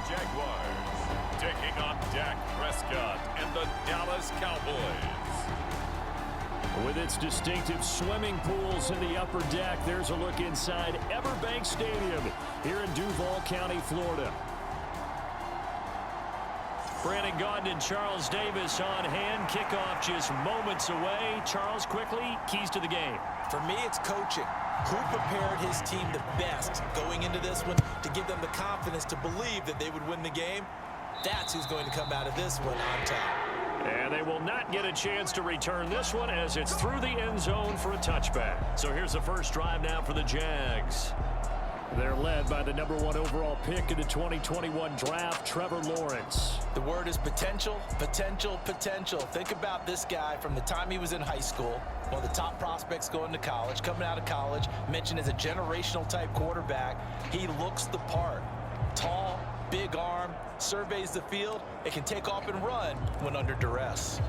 Jaguars taking on Dak Prescott and the Dallas Cowboys. With its distinctive swimming pools in the upper deck, there's a look inside Everbank Stadium here in Duval County, Florida. Brandon Gaudin and Charles Davis on hand. Kickoff just moments away. Charles, quickly, keys to the game. For me, it's coaching. Who prepared his team the best going into this one to give them the confidence to believe that they would win the game? That's who's going to come out of this one on top. And they will not get a chance to return this one as it's through the end zone for a touchback. So here's the first drive now for the Jags. They're led by the #1 overall pick in the 2021 draft, Trevor Lawrence. The word is potential, potential, potential. Think about this guy from the time he was in high school, one of the top prospects going to college, coming out of college, mentioned as a generational type quarterback. He looks the part. Tall, big arm, surveys the field. It can take off and run when under duress.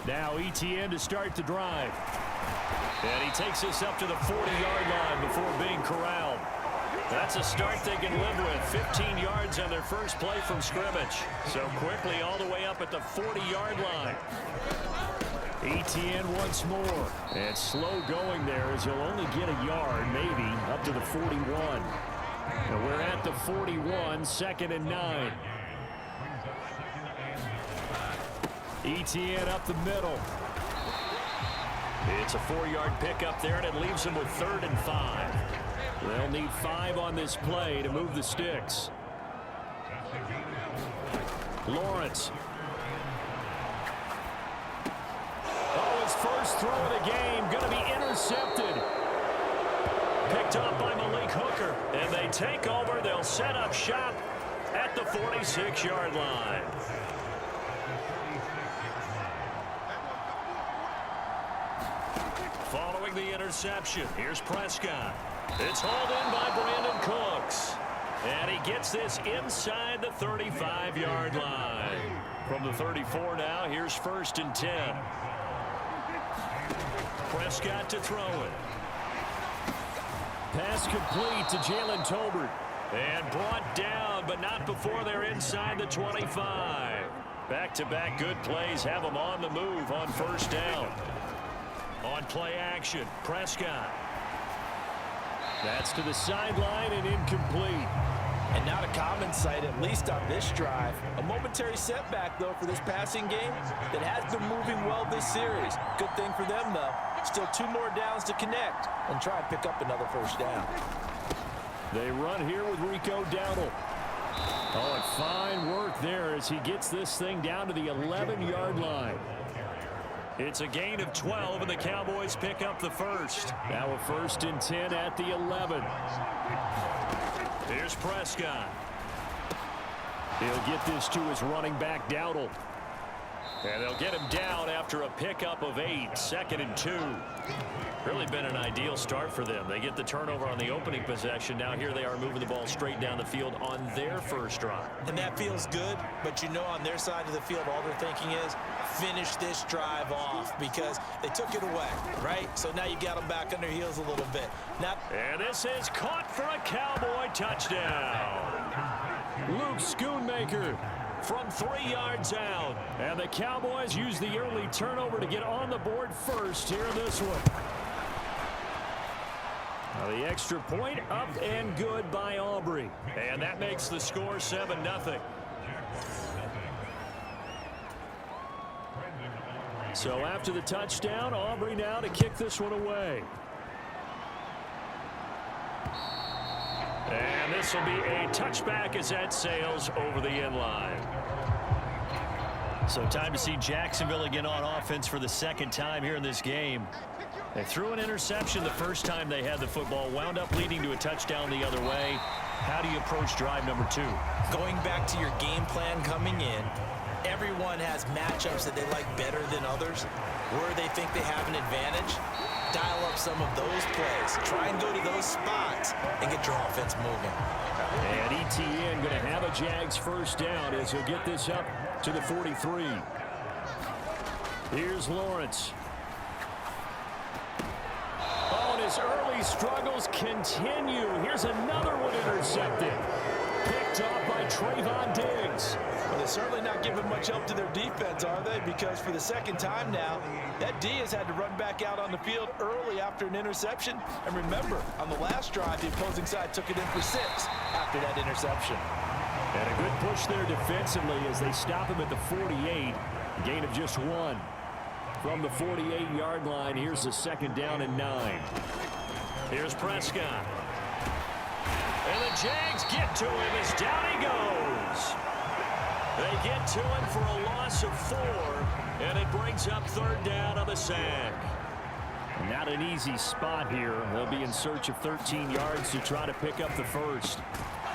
Now ETN to start the drive. And he takes us up to the 40-yard line before being corralled. That's a start they can live with. 15 yards on their first play from scrimmage. So quickly all the way up at the 40-yard line. ETN once more. And slow going there as he'll only get a yard, maybe, up to the 41. And we're at the 41, 2nd and 9. ETN up the middle. It's a 4-yard pickup there, and it leaves them with 3rd and 5. They'll need 5 on this play to move the sticks. Lawrence. Oh, his first throw of the game going to be intercepted. Picked up by Malik Hooker, and they take over. They'll set up shop at the 46-yard line. Following the interception, here's Prescott. It's hauled in by Brandon Cooks. And he gets this inside the 35-yard line. From the 34 now, here's 1st and 10. Prescott to throw it. Pass complete to Jalen Tolbert. And brought down, but not before they're inside the 25. Back-to-back good plays have them on the move on 1st down. On play action, Prescott. That's to the sideline and incomplete. And not a common sight, at least on this drive. A momentary setback, though, for this passing game that has been moving well this series. Good thing for them, though. Still 2 more downs to connect and try and pick up another 1st down. They run here with Rico Dowdle. Oh, and fine work there as he gets this thing down to the 11-yard line. It's a gain of 12, and the Cowboys pick up the 1st. Now a 1st and 10 at the 11. Here's Prescott. He'll get this to his running back, Dowdle. And they'll get him down after a pickup of 8, 2nd and 2. Really been an ideal start for them. They get the turnover on the opening possession. Now here they are moving the ball straight down the field on their first drive. And that feels good, but you know on their side of the field all they're thinking is finish this drive off because they took it away, right? So now you got them back on their heels a little bit. Now, and this is caught for a Cowboy touchdown. Luke Schoonmaker from 3 yards out. And the Cowboys use the early turnover to get on the board first here in this one. Now the extra point up and good by Aubrey. And that makes the score 7-0. So after the touchdown, Aubrey now to kick this one away. And this will be a touchback as that sails over the end line. So time to see Jacksonville again on offense for the 2nd time here in this game. They threw an interception the first time they had the football, wound up leading to a touchdown the other way. How do you approach drive number 2? Going back to your game plan coming in, everyone has matchups that they like better than others. Where they think they have an advantage, dial up some of those plays. Try and go to those spots and get your offense moving. And ETN going to have a Jags 1st down as he'll get this up to the 43. Here's Lawrence. his early struggles continue. Here's another one intercepted. Picked off by Trayvon Diggs. Well, they're certainly not giving much help to their defense, are they? Because for the second time now, that D has had to run back out on the field early after an interception. And remember, on the last drive, the opposing side took it in for 6 after that interception. And a good push there defensively as they stop him at the 48. Gain of just 1. From the 48-yard line, here's the 2nd down and 9. Here's Prescott. And the Jags get to him as down he goes. They get to him for a loss of 4, and it brings up 3rd down on the sack. Not an easy spot here. They'll be in search of 13 yards to try to pick up the first.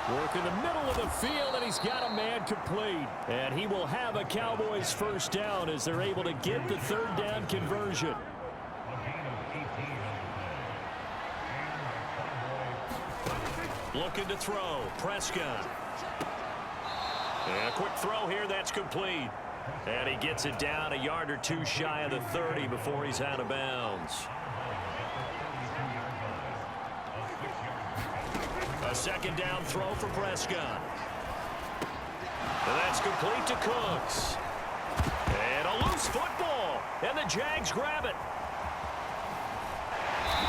Work in the middle of the field, and he's got a man complete. And he will have a Cowboys first down as they're able to get the 3rd down conversion. Looking to throw. Prescott. And a quick throw here. That's complete. And he gets it down a yard or 2 shy of the 30 before he's out of bounds. A 2nd down throw for Prescott. And that's complete to Cooks. And a loose football. And the Jags grab it.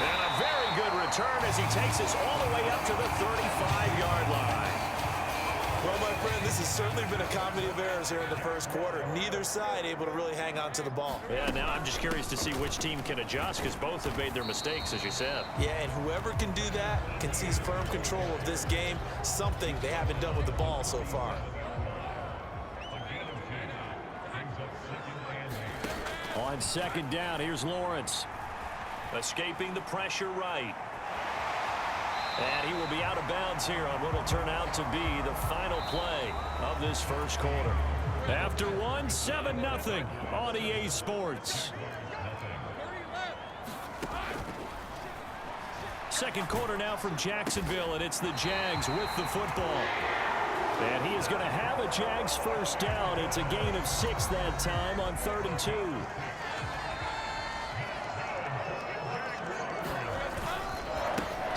And a very good return as he takes us all the way up to the 35-yard line. Well, my friend, this has certainly been a comedy of errors here in the first quarter. Neither side able to really hang on to the ball. Yeah, now I'm just curious to see which team can adjust because both have made their mistakes, as you said. Yeah, and whoever can do that can seize firm control of this game, something they haven't done with the ball so far. On 2nd down, here's Lawrence. Escaping the pressure right. And he will be out of bounds here on what will turn out to be the final play of this first quarter. After 1, 7-0 on EA Sports. Second quarter now from Jacksonville, and it's the Jags with the football. And he is going to have a Jags first down. It's a gain of 6 that time on 3rd and 2.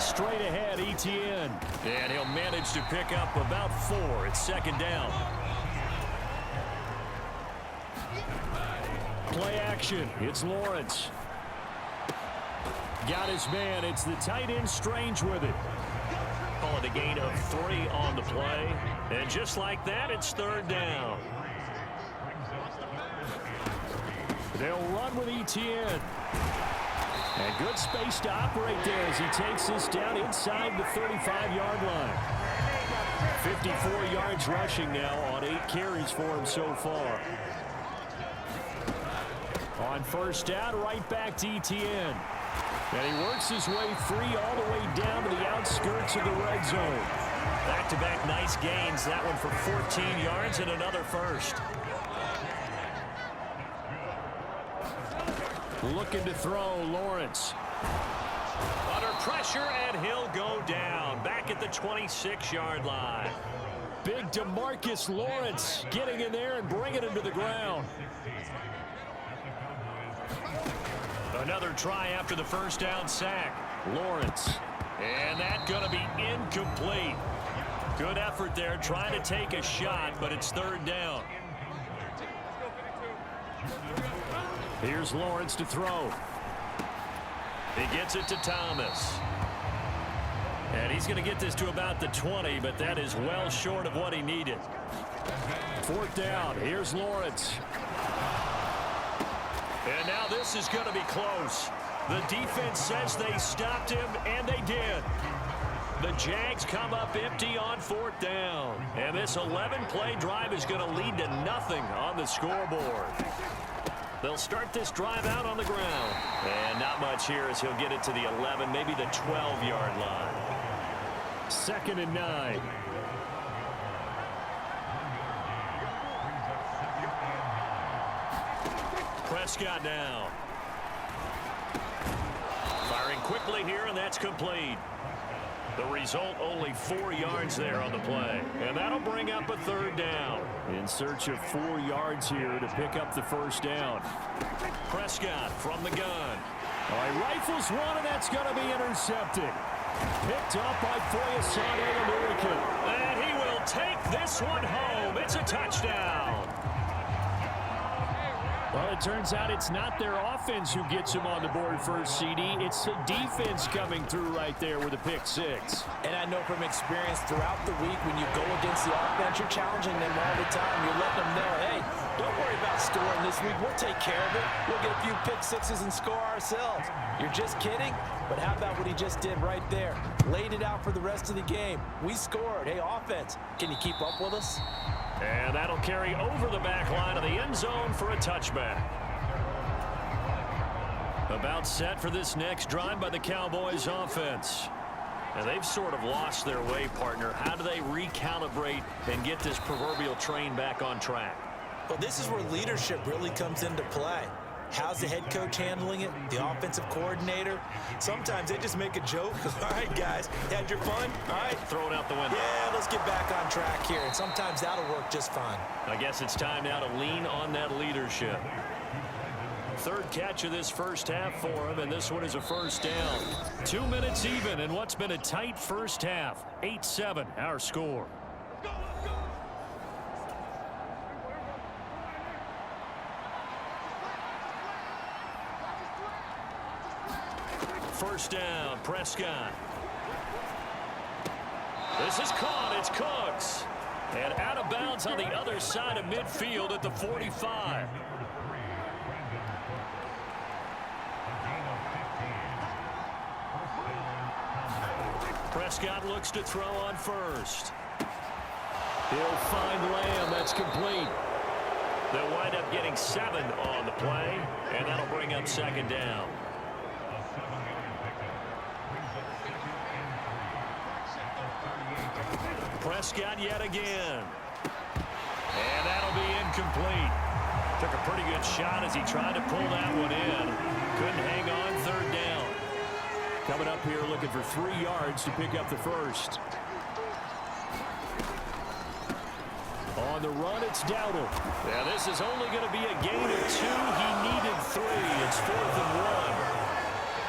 Straight ahead, Etienne. And he'll manage to pick up about 4. It's 2nd down. Play action. It's Lawrence. Got his man. It's the tight end Strange with it. Call it a gain of 3 on the play. And just like that, it's 3rd down. They'll run with Etienne. And good space to operate there as he takes this down inside the 35-yard line. 54 yards rushing now on 8 carries for him so far. On 1st down, right back to Etienne. And he works his way free all the way down to the outskirts of the red zone. Back-to-back nice gains. That one for 14 yards and another first. Looking to throw, Lawrence. Under pressure, and he'll go down. Back at the 26-yard line. Big DeMarcus Lawrence getting in there and bringing him to the ground. Another try after the first down sack. Lawrence. And that's going to be incomplete. Good effort there trying to take a shot, but it's 3rd down. Here's Lawrence to throw. He gets it to Thomas. And he's going to get this to about the 20, but that is well short of what he needed. 4th down. Here's Lawrence. And now this is going to be close. The defense says they stopped him, and they did. The Jags come up empty on 4th down. And this 11-play drive is going to lead to nothing on the scoreboard. They'll start this drive out on the ground. And not much here as he'll get it to the 11, maybe the 12-yard line. 2nd and 9. Prescott now. Firing quickly here, and that's complete. The result, only 4 yards there on the play. And that'll bring up a 3rd down. In search of 4 yards here to pick up the first down. Prescott from the gun. All right, rifles one, and that's going to be intercepted. Picked up by Foyesade Oluwakin. And he will take this one home. It's a touchdown. Well, it turns out it's not their offense who gets him on the board first, CD. It's the defense coming through right there with a pick six. And I know from experience throughout the week, when you go against the offense, you're challenging them all the time. You're letting them know, hey, don't worry about scoring this week. We'll take care of it. We'll get a few pick sixes and score ourselves. You're just kidding? But how about what he just did right there? Laid it out for the rest of the game. We scored. Hey, offense, can you keep up with us? And that'll carry over the back line of the end zone for a touchback. About set for this next drive by the Cowboys offense. And they've sort of lost their way, partner. How do they recalibrate and get this proverbial train back on track? Well, this is where leadership really comes into play. How's the head coach handling it? The offensive coordinator? Sometimes they just make a joke. All right, guys, had your fun? All right. Throw it out the window. Yeah, let's get back on track here. And sometimes that'll work just fine. I guess it's time now to lean on that leadership. Third catch of this first half for him, and this one is a first down. 2 minutes even in what's been a tight first half. 8-7, our score. First down, Prescott. This is caught. It's Cooks. And out of bounds on the other side of midfield at the 45. Prescott looks to throw on first. He'll find Lamb. That's complete. They'll wind up getting 7 on the play, and that'll bring up second down. Prescott yet again. And that'll be incomplete. Took a pretty good shot as he tried to pull that one in. Couldn't hang on, third down. Coming up here looking for 3 yards to pick up the first. On the run, it's Dowdle. Now this is only going to be a gain of 2. He needed 3. It's 4th and 1.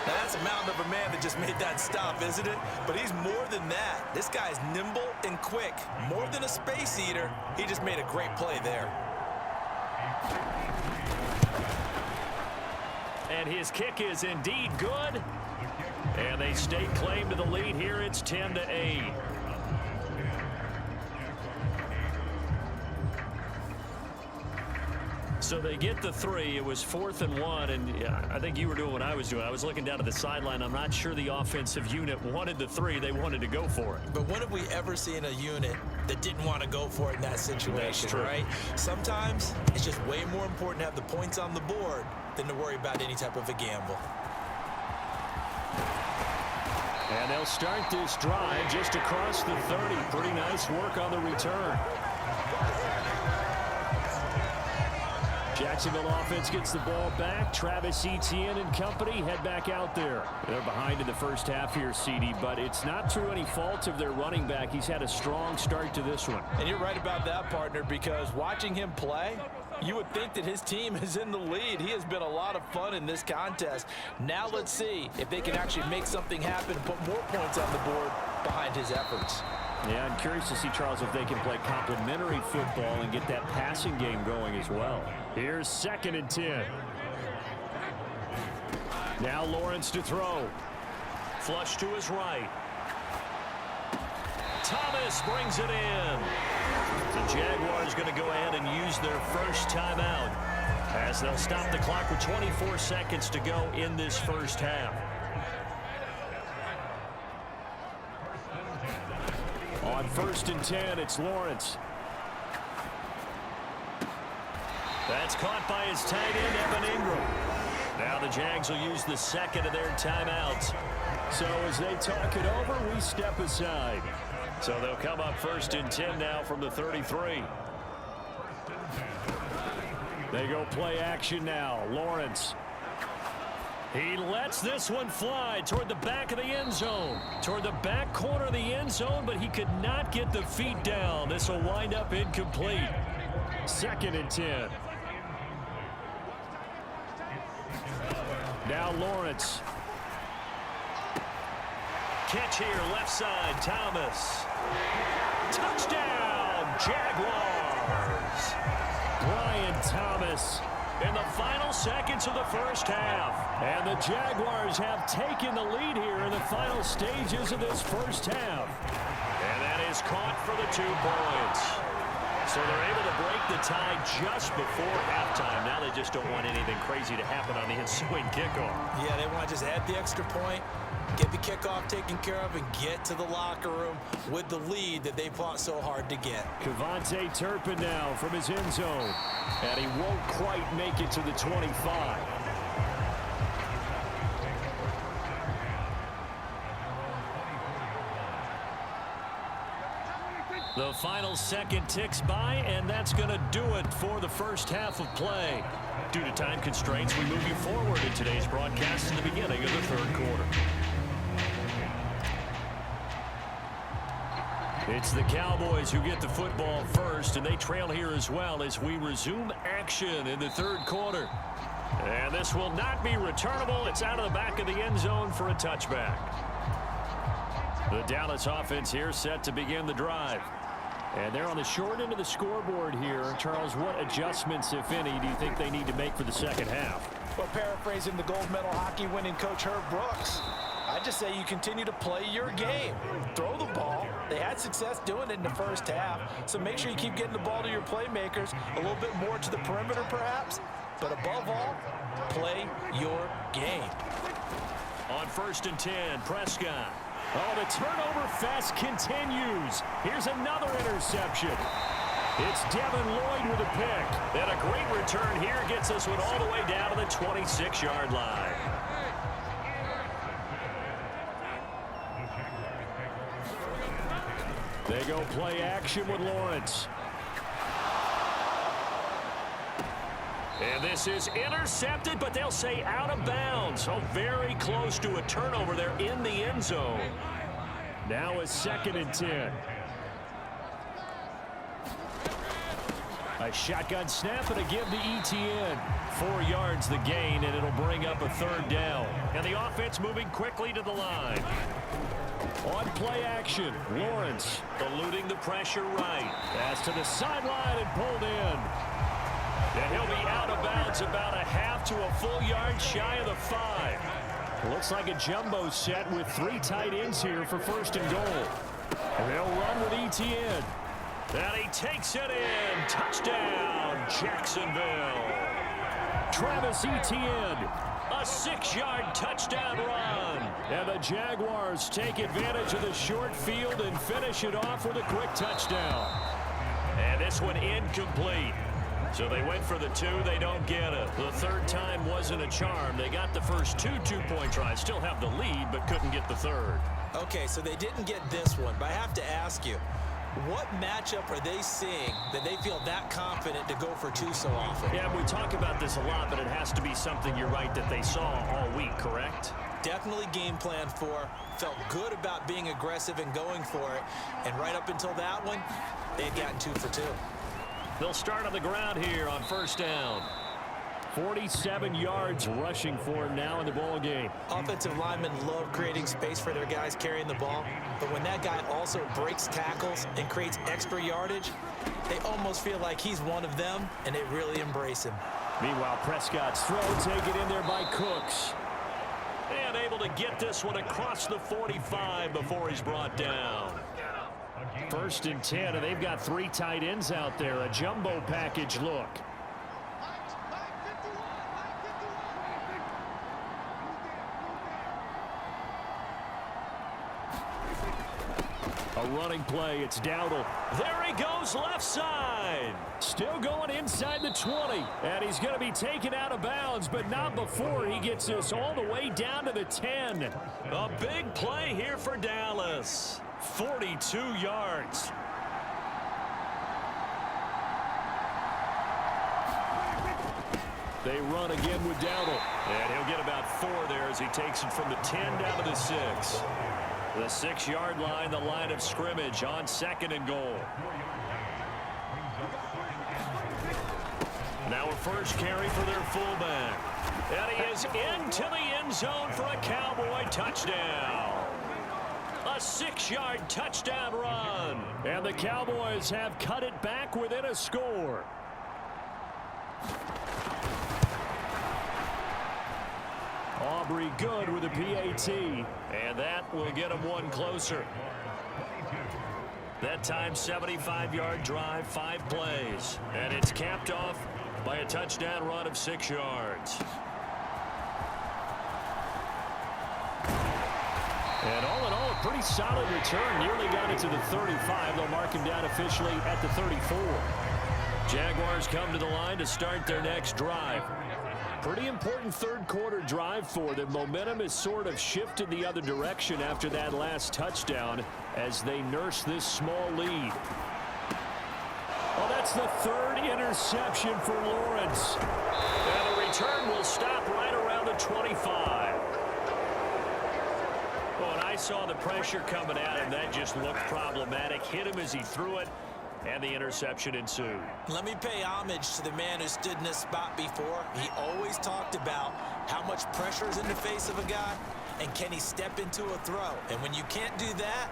Now, that's a mountain of a man that just made that stop, isn't it? But he's more than that. This guy's nimble and quick. More than a space eater. He just made a great play there. And his kick is indeed good. And they stake claim to the lead here. It's 10-8. So they get the 3. It was 4th and 1, and I think you were doing what I was doing. I was looking down at the sideline. I'm not sure the offensive unit wanted the 3. They wanted to go for it. But when have we ever seen a unit that didn't want to go for it in that situation, right? Sometimes it's just way more important to have the points on the board than to worry about any type of a gamble. And they'll start this drive just across the 30. Pretty nice work on the return. Jacksonville offense gets the ball back. Travis Etienne and company head back out there. They're behind in the first half here, CD, but it's not through any fault of their running back. He's had a strong start to this one. And you're right about that, partner, because watching him play, you would think that his team is in the lead. He has been a lot of fun in this contest. Now let's see if they can actually make something happen and put more points on the board behind his efforts. Yeah, I'm curious to see, Charles, if they can play complementary football and get that passing game going as well. Here's 2nd and 10. Now Lawrence to throw. Flush to his right. Thomas brings it in. The Jaguars going to go ahead and use their first timeout as they'll stop the clock with 24 seconds to go in this first half. On 1st and 10, it's Lawrence. That's caught by his tight end, Evan Ingram. Now the Jags will use the second of their timeouts. So as they talk it over, we step aside. So they'll come up 1st and 10 now from the 33. They go play action now. Lawrence. He lets this one fly toward the back of the end zone. Toward the back corner of the end zone, but he could not get the feet down. This will wind up incomplete. 2nd and 10. Now Lawrence. Catch here, left side, Thomas. Touchdown, Jaguars. Brian Thomas in the final seconds of the first half. And the Jaguars have taken the lead here in the final stages of this first half. And that is caught for the 2 points. So they're able to break the tie just before halftime. Now they just don't want anything crazy to happen on the ensuing kickoff. Yeah, they want to just add the extra point, get the kickoff taken care of, and get to the locker room with the lead that they fought so hard to get. Kevontae Turpin now from his end zone. And he won't quite make it to the 25. The final second ticks by, and that's going to do it for the first half of play. Due to time constraints, we move you forward in today's broadcast to the beginning of the third quarter. It's the Cowboys who get the football first, and they trail here as well as we resume action in the third quarter. And this will not be returnable. It's out of the back of the end zone for a touchback. The Dallas offense here set to begin the drive. And they're on the short end of the scoreboard here. Charles, what adjustments, if any, do you think they need to make for the second half? Well, paraphrasing the gold medal hockey winning coach Herb Brooks, I just say you continue to play your game. Throw the ball. They had success doing it in the first half, so make sure you keep getting the ball to your playmakers, a little bit more to the perimeter perhaps, but above all, play your game. On 1st and 10, Prescott. Oh, the turnover fest continues. Here's another interception. It's Devin Lloyd with a pick. And a great return here gets us one all the way down to the 26-yard line. They go play action with Lawrence. And this is intercepted, but they'll say out of bounds. So very close to a turnover there in the end zone. Now a 2nd and 10. A shotgun snap and a give to Etienne. 4 yards the gain, and it'll bring up a 3rd down. And the offense moving quickly to the line. On play action, Lawrence eluding the pressure right. Pass to the sideline and pulled in. And he'll be out of bounds about a half to a full yard shy of the 5. Looks like a jumbo set with 3 tight ends here for 1st and goal. And they'll run with Etienne. And he takes it in. Touchdown, Jacksonville. Travis Etienne. A 6-yard touchdown run. And the Jaguars take advantage of the short field and finish it off with a quick touchdown. And this one incomplete. So they went for the 2. They don't get it. The 3rd time wasn't a charm. They got the first 2 two-point tries. Still have the lead, but couldn't get the 3rd. Okay, so they didn't get this one, but I have to ask you, what matchup are they seeing that they feel that confident to go for 2 so often? Yeah, we talk about this a lot, but it has to be something, you're right, that they saw all week, correct? Definitely game plan for, felt good about being aggressive and going for it, and right up until that one, they had gotten 2 for 2. They'll start on the ground here on 1st down. 47 yards rushing for him now in the ball game. Offensive linemen love creating space for their guys carrying the ball, but when that guy also breaks tackles and creates extra yardage, they almost feel like he's one of them, and they really embrace him. Meanwhile, Prescott's throw taken in there by Cooks. And able to get this one across the 45 before he's brought down. 1st and 10, and they've got 3 tight ends out there. A jumbo package look. A running play. It's Dowdle. There he goes left side. Still going inside the 20. And he's going to be taken out of bounds, but not before he gets this all the way down to the 10. A big play here for Dallas. 42 yards. They run again with Dowdle. And he'll get about 4 there as he takes it from the 10 down to the 6. The 6-yard line, the line of scrimmage on 2nd and goal. Now a first carry for their fullback. And he is into the end zone for a Cowboy touchdown. A 6-yard touchdown run. And the Cowboys have cut it back within a score. Aubrey good with a PAT. And that will get him one closer. That time 75-yard drive, 5 plays. And it's capped off by a touchdown run of 6 yards. And all in all, a pretty solid return. Nearly got it to the 35. They'll mark him down officially at the 34. Jaguars come to the line to start their next drive. Pretty important third-quarter drive for them. Momentum has sort of shifted the other direction after that last touchdown as they nurse this small lead. Oh, that's the 3rd interception for Lawrence. And the return will stop right around the 25. Well, and I saw the pressure coming at him. That just looked problematic. Hit him as he threw it, and the interception ensued. Let me pay homage to the man who stood in this spot before. He always talked about how much pressure is in the face of a guy, and can he step into a throw. And when you can't do that,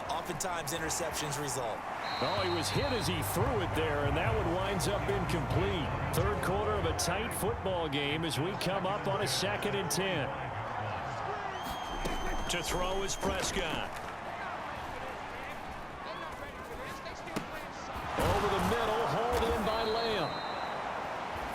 oftentimes interceptions result. Oh, he was hit as he threw it there, and that one winds up incomplete. Third quarter of a tight football game as we come up on a 2nd and 10. To throw is Prescott. Over the middle, hauled in by Lamb.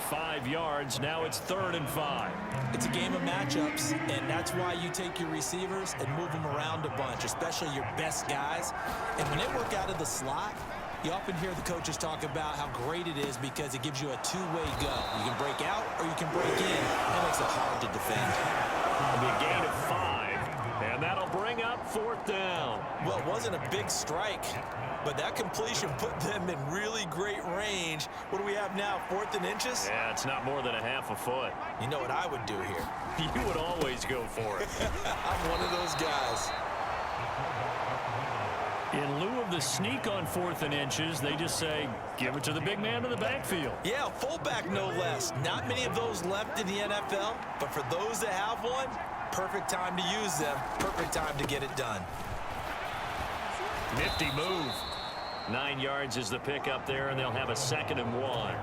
5 yards, now it's 3rd and 5. It's a game of matchups, and that's why you take your receivers and move them around a bunch, especially your best guys. And when they work out of the slot, you often hear the coaches talk about how great it is because it gives you a two-way go. You can break out or you can break in. That makes it hard to defend. It'll be a gain of 5, and that'll bring up 4th down. Well, it wasn't a big strike, but that completion put them in really great range. What do we have now, 4th and inches? Yeah, it's not more than a half a foot. You know what I would do here? You would always go for it. I'm one of those guys. In lieu of the sneak on 4th and inches, they just say, give it to the big man in the backfield. Yeah, fullback no less. Not many of those left in the NFL, but for those that have one, perfect time to use them. Perfect time to get it done. Nifty move. 9 yards is the pickup there, and they'll have a 2nd and 1.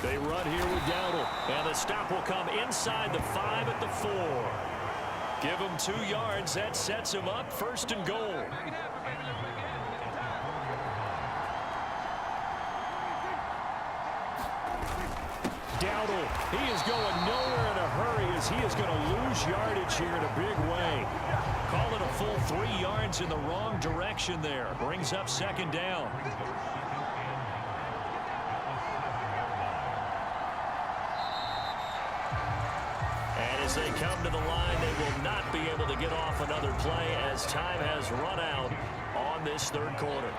They run here with Dowdle, and the stop will come inside the 5 at the 4. Give him 2 yards. That sets him up 1st and goal. Dowdle, he is going nowhere in a hurry as he is going to lose yardage here in a big way. Call it a full 3 yards in the wrong direction there. Brings up 2nd down. And as they come to the line, they will not be able to get off another play as time has run out on this 3rd quarter.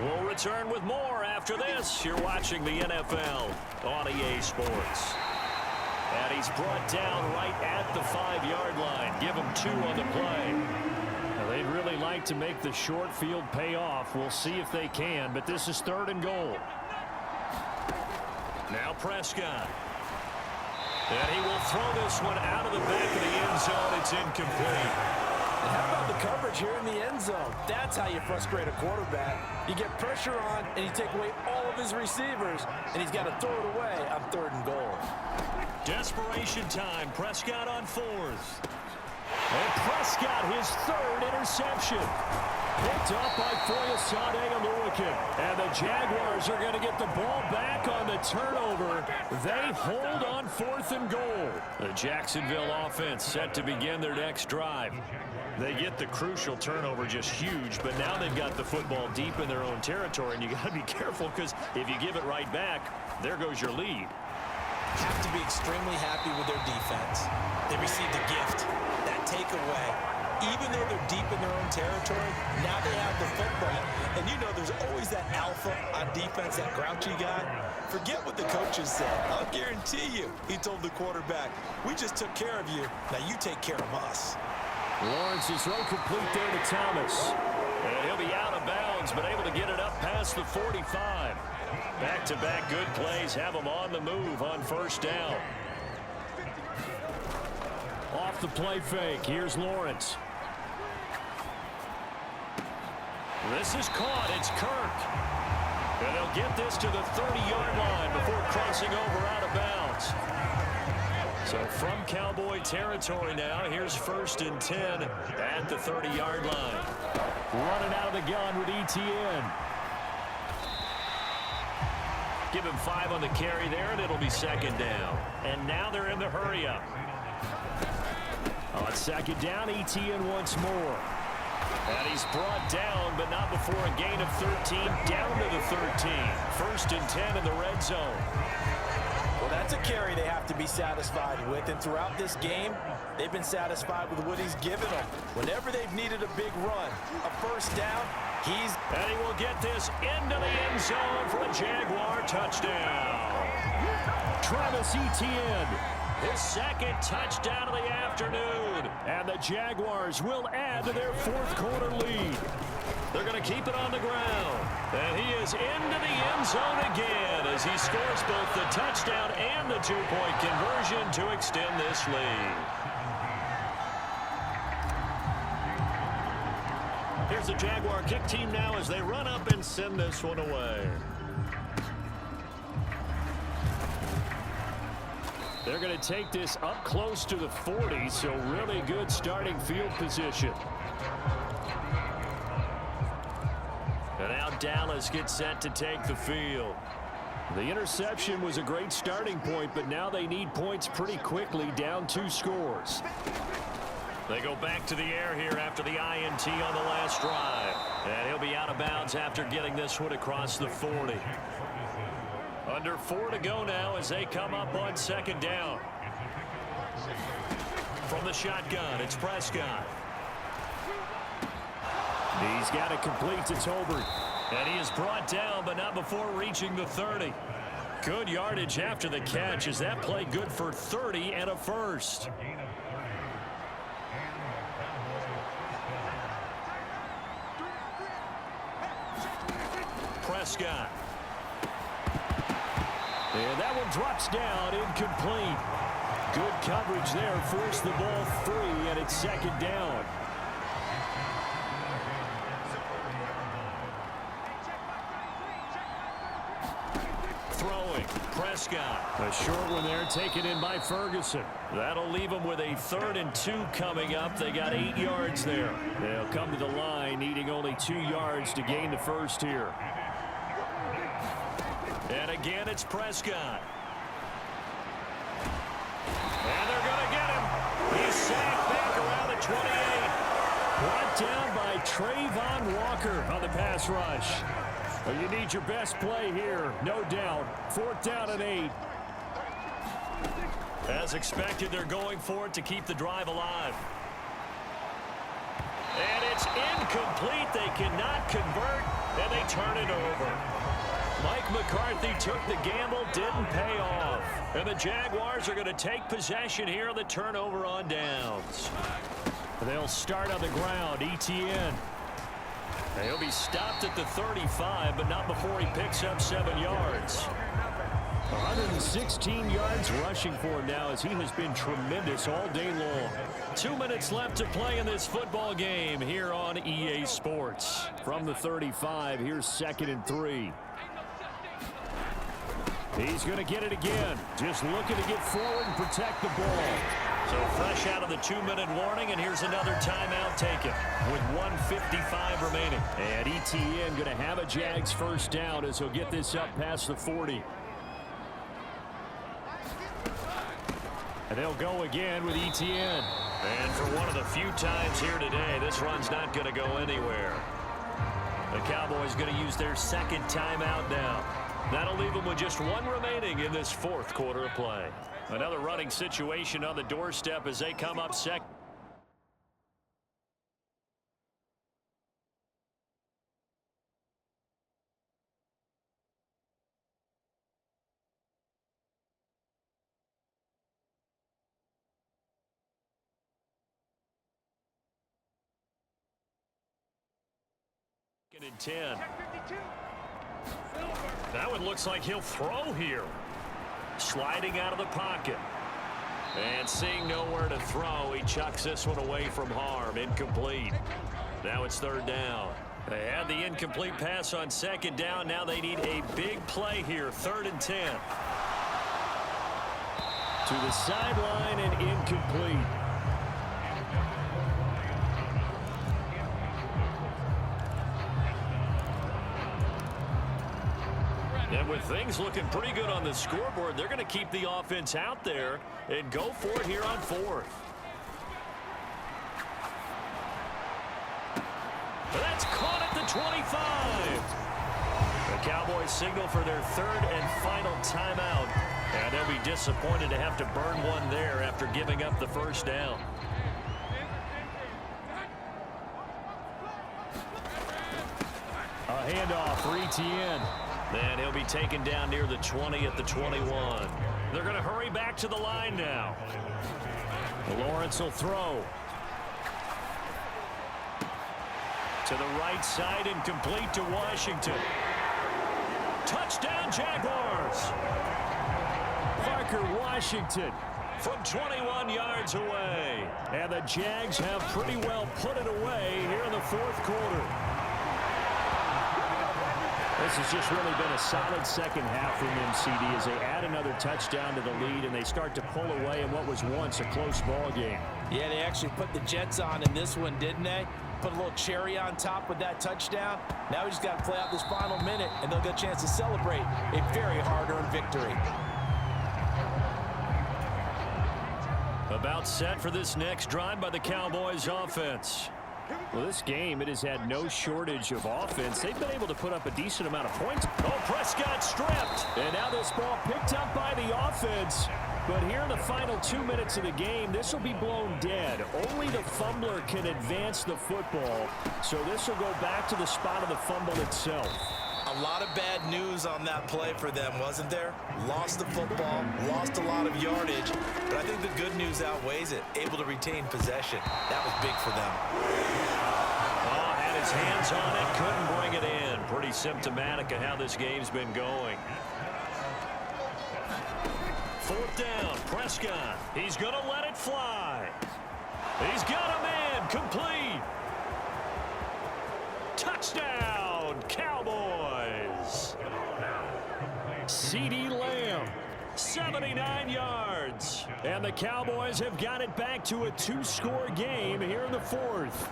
We'll return with more after this. You're watching the NFL on EA Sports. And he's brought down right at the 5-yard line. Give him 2 on the play. Now, they'd really like to make the short field pay off. We'll see if they can, but this is 3rd and goal. Now Prescott. And he will throw this one out of the back of the end zone. It's incomplete. And how about the coverage here in the end zone? That's how you frustrate a quarterback. You get pressure on, and you take away all of his receivers, and he's got to throw it away on 3rd and goal. Desperation time. Prescott on 4th. And Prescott, his 3rd interception. Picked up by Foyesade Oluwakin. And the Jaguars are going to get the ball back on the turnover. They hold on 4th and goal. The Jacksonville offense set to begin their next drive. They get the crucial turnover, just huge, but now they've got the football deep in their own territory, and you got to be careful because if you give it right back, there goes your lead. Have to be extremely happy with their defense. They received a gift, that takeaway. Even though they're deep in their own territory, now they have the football. And you know there's always that alpha on defense, that grouchy guy. Forget what the coaches said. I'll guarantee you, he told the quarterback, we just took care of you. Now you take care of us. Lawrence is throw complete there to Thomas. And he'll be out of bounds, but able to get it up past the 45. Back-to-back good plays have him on the move on first down. Off the play fake, here's Lawrence. This is caught, it's Kirk. And they'll get this to the 30-yard line before crossing over out of bounds. So from Cowboy territory now, here's 1st and 10 at the 30-yard line. Running out of the gun with ETN. Give him 5 on the carry there, and it'll be 2nd down. And now they're in the hurry-up. On 2nd down, ETN once more. And he's brought down, but not before a gain of 13, down to the 13. 1st and 10 in the red zone. Well, that's a carry they have to be satisfied with, and throughout this game, they've been satisfied with what he's given them. Whenever they've needed a big run, a 1st down, and he will get this into the end zone for a Jaguar touchdown. Travis Etienne, his 2nd touchdown of the afternoon. And the Jaguars will add to their 4th quarter lead. They're going to keep it on the ground. And he is into the end zone again as he scores both the touchdown and the 2-point conversion to extend this lead. Here's the Jaguar kick team now as they run up and send this one away. They're going to take this up close to the 40, so really good starting field position. And now Dallas gets set to take the field. The interception was a great starting point, but now they need points pretty quickly, down 2 scores. They go back to the air here after the INT on the last drive. And he'll be out of bounds after getting this one across the 40. Under 4 to go now as they come up on 2nd down. From the shotgun, it's Prescott. He's got it complete to Tolbert. And he is brought down, but not before reaching the 30. Good yardage after the catch as that play good for 30 and a 1st. Prescott. And that one drops down, incomplete. Good coverage there, forced the ball free, and it's 2nd down. Throwing, Prescott. A short one there, taken in by Ferguson. That'll leave them with a 3rd and 2 coming up. They got 8 yards there. They'll come to the line, needing only 2 yards to gain the 1st here. And again, it's Prescott. And they're going to get him. He's sacked back around the 28. Brought down by Trayvon Walker on the pass rush. Well, you need your best play here, no doubt. 4th down and 8. As expected, they're going for it to keep the drive alive. And it's incomplete. They cannot convert, and they turn it over. Mike McCarthy took the gamble, didn't pay off. And the Jaguars are going to take possession here on the turnover on downs. They'll start on the ground, ETN. And he'll be stopped at the 35, but not before he picks up 7 yards. 116 yards rushing for him now as he has been tremendous all day long. 2 minutes left to play in this football game here on EA Sports. From the 35, here's 2nd and 3. He's going to get it again. Just looking to get forward and protect the ball. So fresh out of the 2-minute warning, and here's another timeout taken with 1:55 remaining. And ETN going to have a Jags 1st down as he'll get this up past the 40. And they'll go again with ETN. And for one of the few times here today, this run's not going to go anywhere. The Cowboys going to use their 2nd timeout now. That'll leave them with just 1 remaining in this 4th quarter of play. Another running situation on the doorstep as they come up second. And 10. That one looks like he'll throw here. Sliding out of the pocket. And seeing nowhere to throw, he chucks this one away from harm. Incomplete. Now it's third down. They had the incomplete pass on second down. Now they need a big play here. 3rd and 10. To the sideline and incomplete. And with things looking pretty good on the scoreboard, they're going to keep the offense out there and go for it here on 4th. That's caught at the 25. The Cowboys signal for their 3rd and final timeout. And they'll be disappointed to have to burn one there after giving up the first down. A handoff for Etienne. And he'll be taken down near the 20 at the 21. They're going to hurry back to the line now. Lawrence will throw. To the right side, incomplete to Washington. Touchdown, Jaguars. Parker Washington from 21 yards away. And the Jags have pretty well put it away here in the 4th quarter. This has just really been a solid second half from them, CD, as they add another touchdown to the lead and they start to pull away in what was once a close ball game. Yeah, they actually put the Jets on in this one, didn't they? Put a little cherry on top with that touchdown. Now we just got to play out this final minute, and they'll get a chance to celebrate a very hard-earned victory. About set for this next drive by the Cowboys offense. Well, this game, it has had no shortage of offense. They've been able to put up a decent amount of points. Oh, Prescott stripped. And now this ball picked up by the offense. But here in the final 2 minutes of the game, this will be blown dead. Only the fumbler can advance the football. So this will go back to the spot of the fumble itself. A lot of bad news on that play for them, wasn't there? Lost the football, lost a lot of yardage, but I think the good news outweighs it. Able to retain possession. That was big for them. Oh, had his hands on it, couldn't bring it in. Pretty symptomatic of how this game's been going. 4th down, Prescott. He's going to let it fly. He's got a man, complete. Touchdown, Cowboys. CeeDee Lamb, 79 yards. And the Cowboys have got it back to a 2-score game here in the 4th.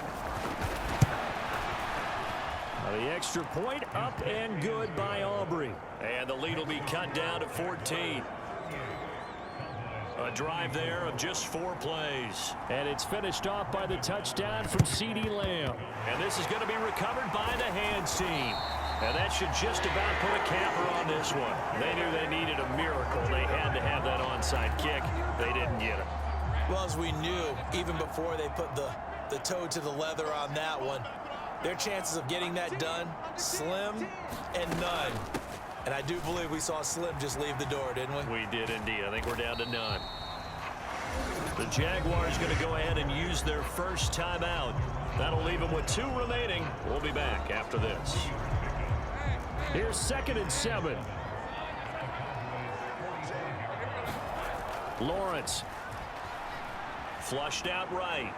The extra point up and good by Aubrey. And the lead will be cut down to 14. A drive there of just 4 plays. And it's finished off by the touchdown from CeeDee Lamb. And this is going to be recovered by the hands team. And that should just about put a capper on this one. They knew they needed a miracle. They had to have that onside kick. They didn't get it. Well, as we knew, even before they put the toe to the leather on that one, their chances of getting that done, slim and none. And I do believe we saw Slim just leave the door, didn't we? We did indeed. I think we're down to none. The Jaguars going to go ahead and use their first timeout. That'll leave them with 2 remaining. We'll be back after this. Here's 2nd and 7. Lawrence. Flushed out right.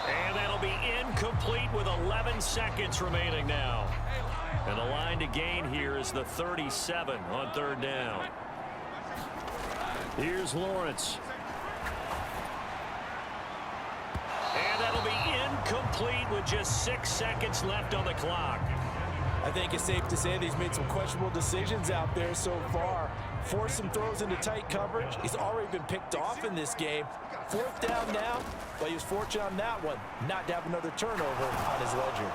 And that'll be incomplete with 11 seconds remaining now. And the line to gain here is the 37 on 3rd down. Here's Lawrence. And that'll be incomplete with just 6 seconds left on the clock. I think it's safe to say that he's made some questionable decisions out there so far. Forced some throws into tight coverage. He's already been picked off in this game. 4th down now, but he was fortunate on that one not to have another turnover on his ledger.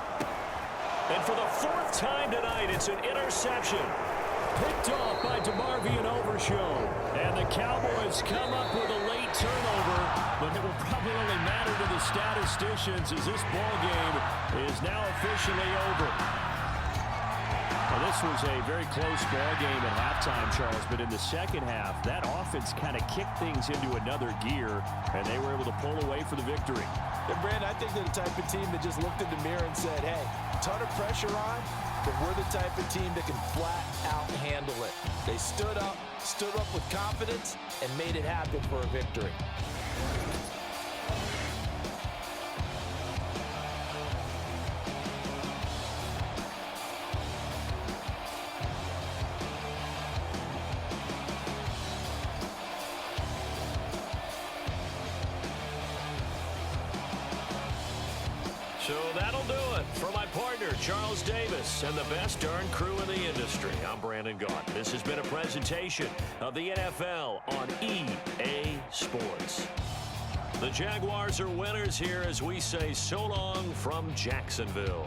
And for the 4th time tonight, it's an interception. Picked off by DeMarvion Overshow. And the Cowboys come up with a late turnover, but it will probably only matter to the statisticians as this ball game is now officially over. Well, this was a very close ball game at halftime, Charles, but in the second half, that offense kind of kicked things into another gear, and they were able to pull away for the victory. And Brandon, I think they're the type of team that just looked in the mirror and said, hey, ton of pressure on, but we're the type of team that can flat out handle it. They stood up with confidence, and made it happen for a victory. So that'll do it for my partner, Charles Davis, and the best darn crew in the industry. I'm Brandon Gaunt. This has been a presentation of the NFL on EA Sports. The Jaguars are winners here as we say so long from Jacksonville.